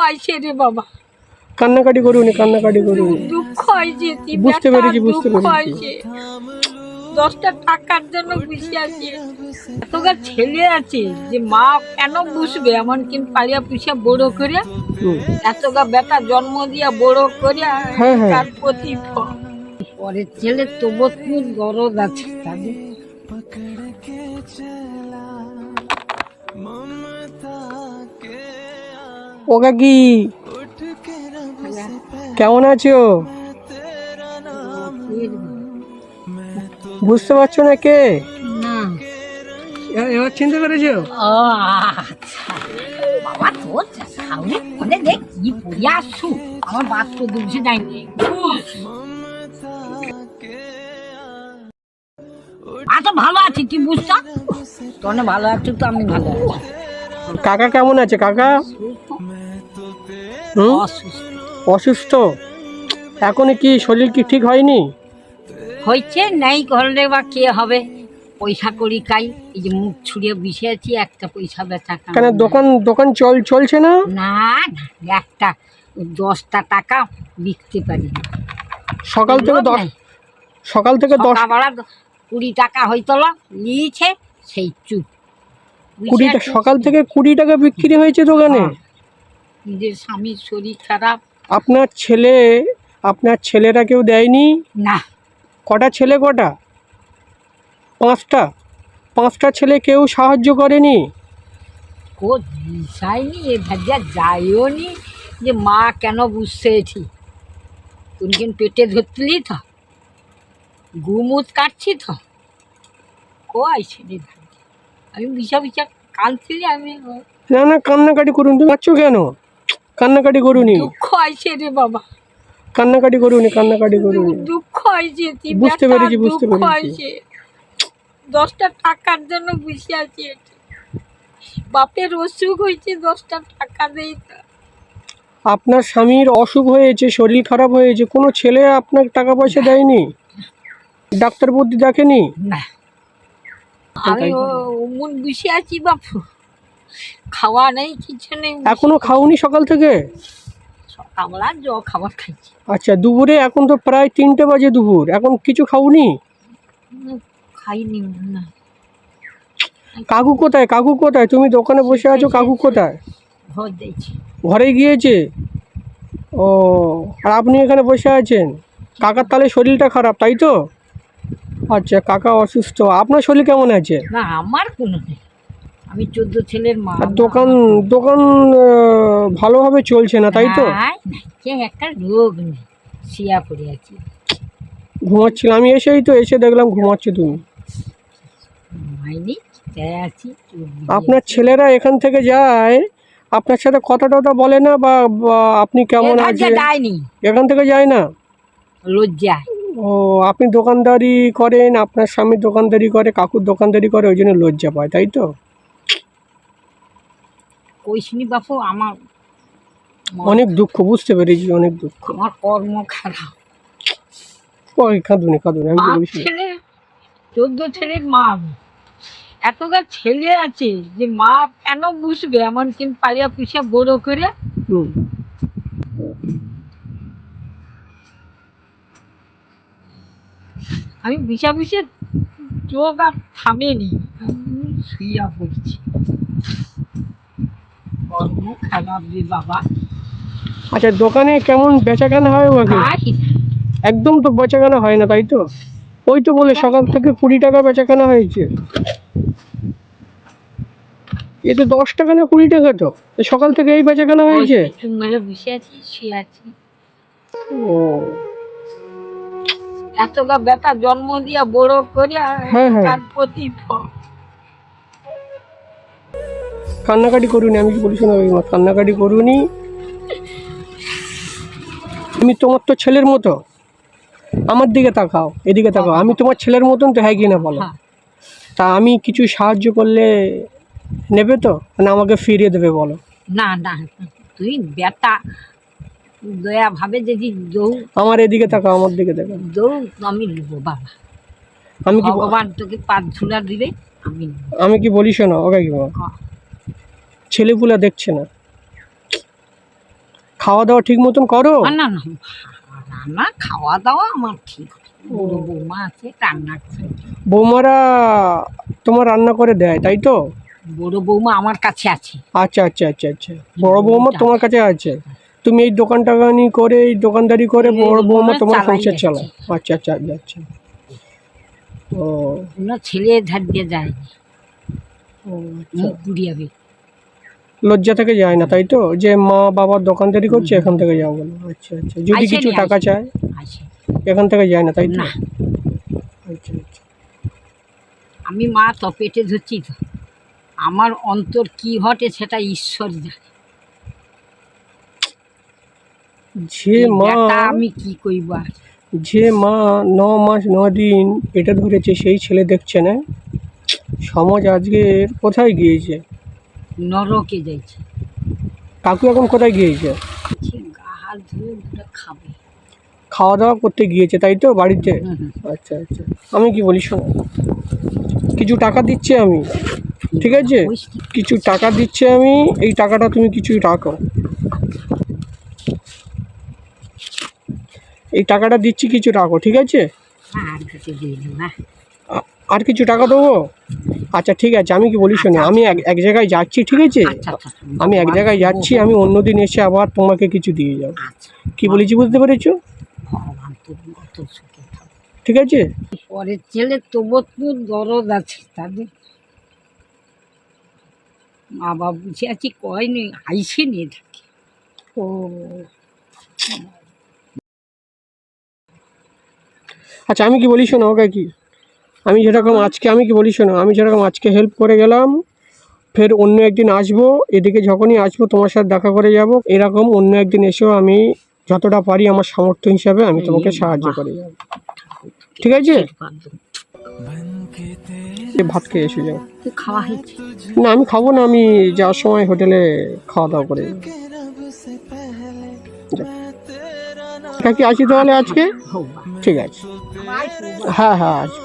আইছে রে বাবা, কান্নাকাটি করুন, কান্নাকাটি করুন। দুঃখ আইছে, বুঝতে পেরেছি, বুঝতে পেরেছি। 10টা টাকার জন্য বসে আছে। এতটা ছেলে আছে যে মা কেন বুঝবে, এমন কিন্তু পারিয়া পুষিয়া বড় করে, এতটা বেটা জন্ম দিয়া বড় করে তার প্রতিফল। পরের ছেলে তবু কি গরজ আছে তাদের। ও কাকি, কেমন আছো? বুঝতে পারছো না কে? না, এবার চিনতে পেরেছো? ও আচ্ছা বাবা, তোর সামনে ফোনে দেখ কি পড়িয়া আসছু, আমার বাদ তো দুলছে যায়নি। আচ্ছা ভালো আছি, তুই বুঝছা তোর ভালো আছো তো আমি ভালো আছি। কাকা কেমন আছে? কাকা অসুস্থ এখন, কি শরীর কি ঠিক হয়নি? হয়েছে নাই করলে বা কে হবে, পয়সা করি খাই, এই যে মুখ ছুড়িয়ে বসে আছি, একটা পয়সা বেচা কেন দোকান দোকান চলছে না? না না, একটা 10টা টাকা বিকতে পারি। সকাল থেকে 10 20 টাকা হইতো নিয়েছে, সেই চুপ। 20 সকাল থেকে 20 টাকা বিক্রি হয়েছে দোকানে। নিজের স্বামীর শরীর খারাপ। আপনার ছেলেরা কেউ দেয়নি? না। কটা ছেলে? কটা? 5টা ছেলে কেউ সাহায্য করেনি? যায়নি, এ ভাজা যাইও নি যে মা কেন বুঝছে এটি, তুমি কিন্তু পেটে ধরতলি তো, গুমুত কাটছি তো, আইছে রে ভাই, আমি বিছা কাঁদছিলি। আমি না না, কান্নাকাটি করুন, তুমি পাচ্ছ কেন? কান্নাকাটি করুনি, দুঃখ আইছে রে বাবা, কান্নাকাটি করুনি, কান্নাকাটি করুনি। দুঃখ আইছে, বুঝতে পেরেছি, বুঝতে পেরেছি। 10টা টাকার জন্য বসে আছি। বাপের অসুখ হয়েছে, 10টা টাকা দেই। আপনার স্বামীর অসুখ হয়েছে, শরীর খারাপ হয়েছে, কোনো ছেলে আপনার টাকা পয়সা দেয়নি? ডাক্তার বুদ্ধি দেখেনি? না, আমি মন বসে আছি বাপু, খাওয়া নেই, কিছু নেই। এখনো খাওনি সকাল থেকে? সকালবেলা খাবার খাইছি। আচ্ছা, দুপুরে এখন তো প্রায় 3টে বাজে দুপুর, এখন কিছু খাওনি? খাইনি না। কাকু কোথায়? কাকু কোথায়? তুমি দোকানে বসে আছো, কাকু কোথায়? ঘরে গিয়েছে। ও, আর আপনি এখানে বসে আছেন? কাকার তাহলে শরীরটা খারাপ, তাই তো? আচ্ছা, কাকা অসুস্থ। আপনার শরীর কেমন আছে? না, আমার কোনো নেই, আমি 14 ছেলের মা। আর দোকান ভালোভাবে চলছে না, তাই তো? একটা রোগ নেই, শিয়া পড়ে আছি। ঘুমাচ্ছিলাম, আমি এসে দেখলাম ঘুমাচ্ছ তুমি। আপনার ছেলেরা এখান থেকে যায়, আপনার সাথে কথা টথা বলে না? বা আপনি কেমন আছেন? এখান থেকে যায় না, লজ্জা। ও, আপনি দোকানদারি করেন, আপনার স্বামী দোকানদারি করে, কাকুর দোকানদারি করে, ওই জন্য লজ্জা পায়, তাই তো? কইসনি বাপু, আমার অনেক দুঃখ, বুঝতে পেরেছি, অনেক দুঃখ। আমার কর্ম খারাপ। কাঁদুনি কাঁদুনি, আমি বলছি। 14 ছেলের মা, এতটা ছেলে আছে যে মা কেন বুঝবে, এমন কিন্তু পারিয়া পুষিয়া বড় করে। আমি বিছা চোখ আর থামেনি, শুইয়া পড়ছি। কর্ম খারাপ রে বাবা। আচ্ছা, দোকানে কেমন বেচাকেনা হয়? একদম তো বেচাকেনা হয় না, তাই তো? ওই তো বলে সকাল থেকে 20 টাকা বেচাকেনা হয়েছে। এ তো 10 টাকা না 20 টাকা, তো সকাল থেকে এই বেচাকেনা হয়েছে। বসে আছি, শুয়ে আছি। ও, এতটা বেটা জন্ম দিয়া বড় করিয়া তার প্রতিফল। কান্নাকাটি করুনি, আমি কি বলছি না? কান্নাকাটি করুনি। তুমি তোমার তো ছেলের মতো, আমার দিকে তাকাও, এদিকে তাকাও। আমি তোমার ছেলের মতন তো, হ্যাঁ কি না বলো? তা আমি কিছু সাহায্য করলে নেবে তো, মানে আমাকে ফিরিয়ে দেবে বলো? না না, তুই বেটা দয়া ভাবে যদি দৌ, আমার এদিকে তাকাও, আমার দিকে তাকাও। দৌ আমি নেবো বাবা, আমি কি ভগবান তোকে 5 ঝুলা দিবে, আমি কি বলি শোনো, ওকে কি ছেলেপুলা দেখছে না, খাওয়া দাওয়া ঠিক মতন করো? না না, রান্না খাওয়া দাওয়া আমার ঠিক। বুড়ো বৌমা আছে, রান্না করে। বৌমারা তোমার রান্না করে দেয় তাই তো? বড় বৌমা আমার কাছে আছে। আচ্ছা আচ্ছা আচ্ছা আচ্ছা, বড় বৌমা তোমার কাছে আছে, তুমি এই দোকান টাকানি করে এই দোকানদারি করে বড় বৌমা তোমার সংসার চালাও। আচ্ছা আচ্ছা আচ্ছা আচ্ছা। ও ওনার ছেলে ধার দিয়ে যায়, মুখ পুড়িয়াবে। লজ্জা থেকে যায় না তাই তো, যে মা বাবার দোকানদারি করছে এখান থেকে যাও বলো? আচ্ছা আচ্ছা, যদি কিছু টাকা চায় আসে এখান থেকে যায় না তাই তো? না, আচ্ছা আচ্ছা। আমি মা তো পেটে ধরছি তো, আমার অন্তর কি ঘটে সেটা ঈশ্বর জানে। যে এই মা, ব্যাটা আমি কি কইব আর। যে মা 9 মাস 9 দিন পেটে ধরেছে সেই ছেলে দেখছে না, সমাজ আজকে কোথায় গিয়েছে? নরকে যাইছে। কাকু এখন কোথায় গিয়েছে? সে গা হাত ধুয়ে দুটো খাবে। খাওয়া দাওয়া করতে গিয়েছে তাই তো বাড়িতে? হুম, হুম। আচ্ছা আচ্ছা, আমি কি বলি শোনো, কিছু টাকা দিচ্ছি আমি, ঠিক আছে? কিছু টাকা দিচ্ছি আমি, এই টাকাটা তুমি কিছু রাখো। এই টাকাটা দিচ্ছি, কিছু রাখো, ঠিক আছে? আর কিছু দিয়ে দেবো না। আর কিছু টাকা দেবো? আচ্ছা ঠিক আছে, আমি কি বলি শোনো, আমি এক জায়গায় যাচ্ছি, ঠিক আছে? আচ্ছা আচ্ছা, আমি এক জায়গায় যাচ্ছি, আমি অন্যদিন এসে আবার তোমাকে কিছু দিয়ে যাবো। আচ্ছা, কি বলেছি বুঝতে পেরেছো? ভগবান তোর মতো সুখে থাক। ঠিক আছে? পরের ছেলে তবু তো দরদ আছে তাদের। মা বাবা বুঝে আছি কয়নি, আইসে নিয়ে থাকে। ও আচ্ছা, আমি কি বলি শোনো, ওকে কি আমি যেরকম আজকে, আমি কি বলি শোনো, আমি যেরকম আজকে হেল্প করে গেলাম, ফের অন্য একদিন আসবো, এদিকে যখনই আসবো তোমার সাথে দেখা করে যাব, এরকম অন্য একদিন এসেও আমি যতটা পারি আমার সামর্থ্য হিসাবে আমি তোমাকে সাহায্য করে যাব, ঠিক আছে? ভাত খেয়ে এসে যাও। খাওয়া হয়েছে? না আমি খাবো না, আমি যাওয়ার সময় হোটেলে খাওয়া দাওয়া করে যাবো। কি আসি তাহলে আজকে? ঠিক আছে, হ্যাঁ হ্যাঁ আচ্ছা।